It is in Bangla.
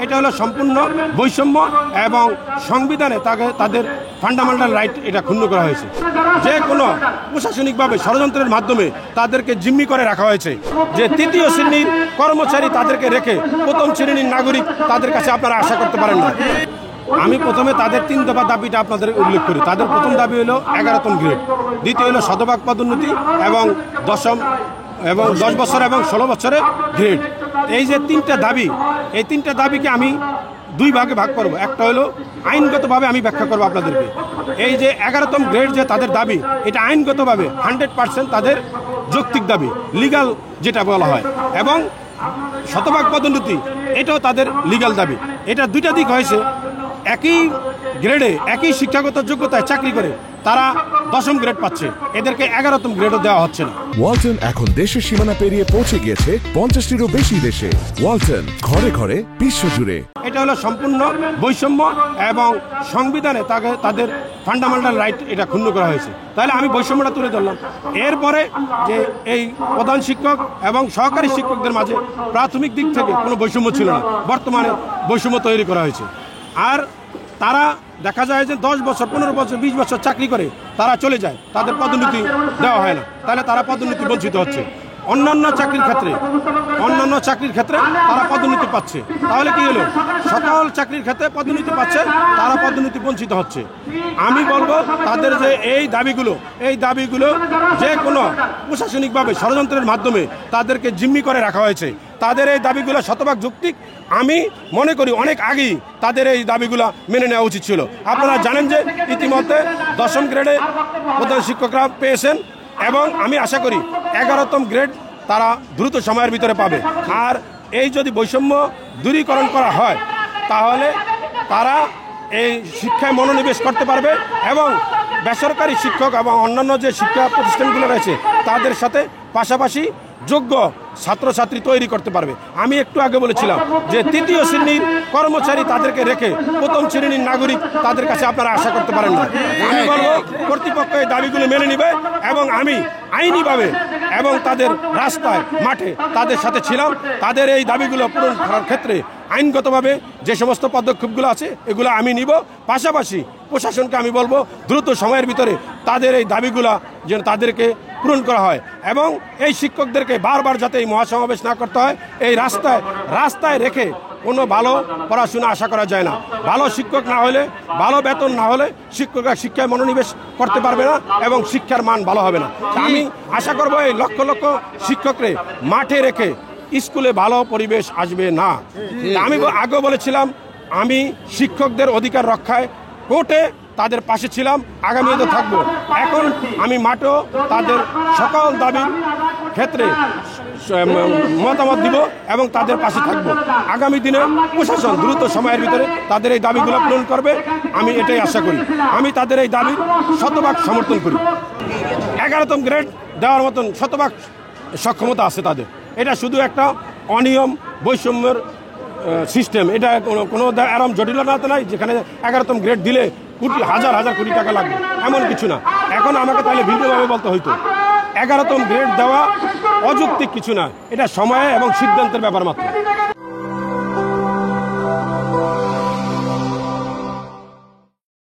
এটা হলো সম্পূর্ণ বৈষম্য এবং সংবিধানে তাদের ফান্ডামেন্টাল রাইট এটা ক্ষুণ্ণ করা হয়েছে। যে কোনো প্রশাসনিকভাবে ষড়যন্ত্রের মাধ্যমে তাদেরকে জিম্মি করে রাখা হয়েছে। যে তৃতীয় শ্রেণীর কর্মচারী তাদেরকে রেখে প্রথম শ্রেণীর নাগরিক তাদের কাছে আপনারা আশা করতে পারেন না। আমি প্রথমে তাদের 3 দফা দাবিটা আপনাদের উল্লেখ করি। তাদের প্রথম দাবি হলো 11তম গ্রেড, দ্বিতীয় হলো শতভাগ পদোন্নতি এবং 10 বছর এবং 16 বছরে গ্রেড। এই যে 3টা দাবি, এই 3টা দাবিকে আমি 2 ভাগে ভাগ করব। একটা হলো আইনগতভাবে আমি ব্যাখ্যা করব আপনাদেরকে। এই যে 11তম গ্রেড যে তাদের দাবি, এটা আইনগতভাবে 100% তাদের যৌক্তিক দাবি, লিগাল যেটা বলা হয়, এবং শতভাগ পদোন্নতি এটাও তাদের লিগাল দাবি। এটা 2টা দিক হয়েছে। একই গ্রেডে একই শিক্ষাগত যোগ্যতায় চাকরি করে তারা 10ম গ্রেড পাচ্ছে, এদেরকে 11তম গ্রেডও দেওয়া হচ্ছে না। ওয়ালটন এখন দেশের সীমানা পেরিয়ে পৌঁছে গিয়েছে 50টিরও বেশি দেশে। ওয়ালটন, ঘরে ঘরে, বিশ্বজুড়ে। এটা হলো সম্পূর্ণ বৈষম্য এবং সংবিধানে তাদের ফান্ডামেন্টাল রাইট এটা ক্ষুণ্ণ করা হয়েছে। তাহলে আমি বৈষম্যটা তুলে ধরলাম। এরপরে যে এই প্রধান শিক্ষক এবং সহকারী শিক্ষকদের মাঝে প্রাথমিক দিক থেকে কোনো বৈষম্য ছিল না, বর্তমানে বৈষম্য তৈরি করা হয়েছে। আর তারা দেখা যায় যে 10 বছর, 15 বছর, 20 বছর চাকরি করে তারা চলে যায়, তাদের পদোন্নতি দেওয়া হয় না। তাহলে তারা পদোন্নতি বঞ্চিত হচ্ছে। অন্যান্য চাকরির ক্ষেত্রে তারা পদোন্নতি পাচ্ছে। তাহলে কি হলো? সকল চাকরির ক্ষেত্রে পদোন্নতি পাচ্ছে, তারা পদোন্নতি বঞ্চিত হচ্ছে। আমি বলবো তাদের যে এই দাবিগুলো যে কোনো প্রশাসনিকভাবে ষড়যন্ত্রের মাধ্যমে তাদেরকে জিম্মি করে রাখা হয়েছে। তাদের এই দাবিগুলো শতভাগ যৌক্তিক। আমি মনে করি অনেক আগেই তাদের এই দাবিগুলো মেনে নেওয়া উচিত ছিল। আপনারা জানেন যে ইতিমধ্যে 10ম গ্রেডে প্রধান শিক্ষকরা পেয়েছেন এবং আমি আশা করি 11তম গ্রেড তারা দ্রুত সময়ের ভিতরে পাবে। আর এই যদি বৈষম্য দূরীকরণ করা হয় তাহলে তারা এই শিক্ষায় মনোনিবেশ করতে পারবে এবং বেসরকারি শিক্ষক এবং অন্যান্য যে শিক্ষা প্রতিষ্ঠানগুলো রয়েছে তাদের সাথে পাশাপাশি যোগ্য ছাত্রছাত্রী তৈরি করতে পারবে। আমি একটু আগে বলেছিলাম যে তৃতীয় শ্রেণীর কর্মচারী তাদেরকে রেখে প্রথম শ্রেণীর নাগরিক তাদের কাছে আপনারা আশা করতে পারেন না। আমি বলবো কর্তৃপক্ষ এই দাবিগুলো মেনে নিবে এবং আমি আইনিভাবে এবং তাদের রাস্তায় মাঠে তাদের সাথে ছিলাম। তাদের এই দাবিগুলো পূরণ করার ক্ষেত্রে আইনগতভাবে যে সমস্ত পদক্ষেপগুলো আছে এগুলো আমি নিব। পাশাপাশি প্রশাসনকে আমি বলবো দ্রুত সময়ের ভিতরে তাদের এই দাবিগুলো যেন তাদেরকে পূরণ করা হয় এবং এই শিক্ষকদেরকে বারবার যাতে এই মহাসমাবেশ না করতে হয়। এই রাস্তায় রেখে কোনো ভালো পড়াশোনা আশা করা যায় না। ভালো শিক্ষক না হলে, ভালো বেতন না হলে শিক্ষকরা শিক্ষায় মনোনিবেশ করতে পারবে না এবং শিক্ষার মান ভালো হবে না। আমি আশা করব এই লক্ষ লক্ষ শিক্ষকরে মাঠে রেখে স্কুলে ভালো পরিবেশ আসবে না। আমি আগেও বলেছিলাম আমি শিক্ষকদের অধিকার রক্ষায় কোর্টে তাদের পাশে ছিলাম, আগামীও তো থাকবো। এখন আমি মাঠেও তাদের সকল দাবির ক্ষেত্রে মতামত দিব এবং তাদের পাশে থাকব। আগামী দিনে প্রশাসন দ্রুত সময়ের ভিতরে তাদের এই দাবিগুলো পূরণ করবে, আমি এটাই আশা করি। আমি তাদের এই দাবির শতভাগ সমর্থন করি। 11তম গ্রেড দেওয়ার মতন শতভাগ সক্ষমতা আছে তাদের। এটা শুধু একটা অনিয়ম বৈষম্যের সিস্টেম। এটা কোনো এরকম জটিলতা নাই যেখানে 11তম গ্রেড দিলে হাজার হাজার কোটি টাকা লাগবে, এমন কিছু না। এখন আমাকে তাহলে ভিন্নভাবে বলতে হইতো 11তম গ্রেড দেওয়া অযৌক্তিক কিছু না, এটা সময় এবং সিদ্ধান্তের ব্যাপার মাত্র।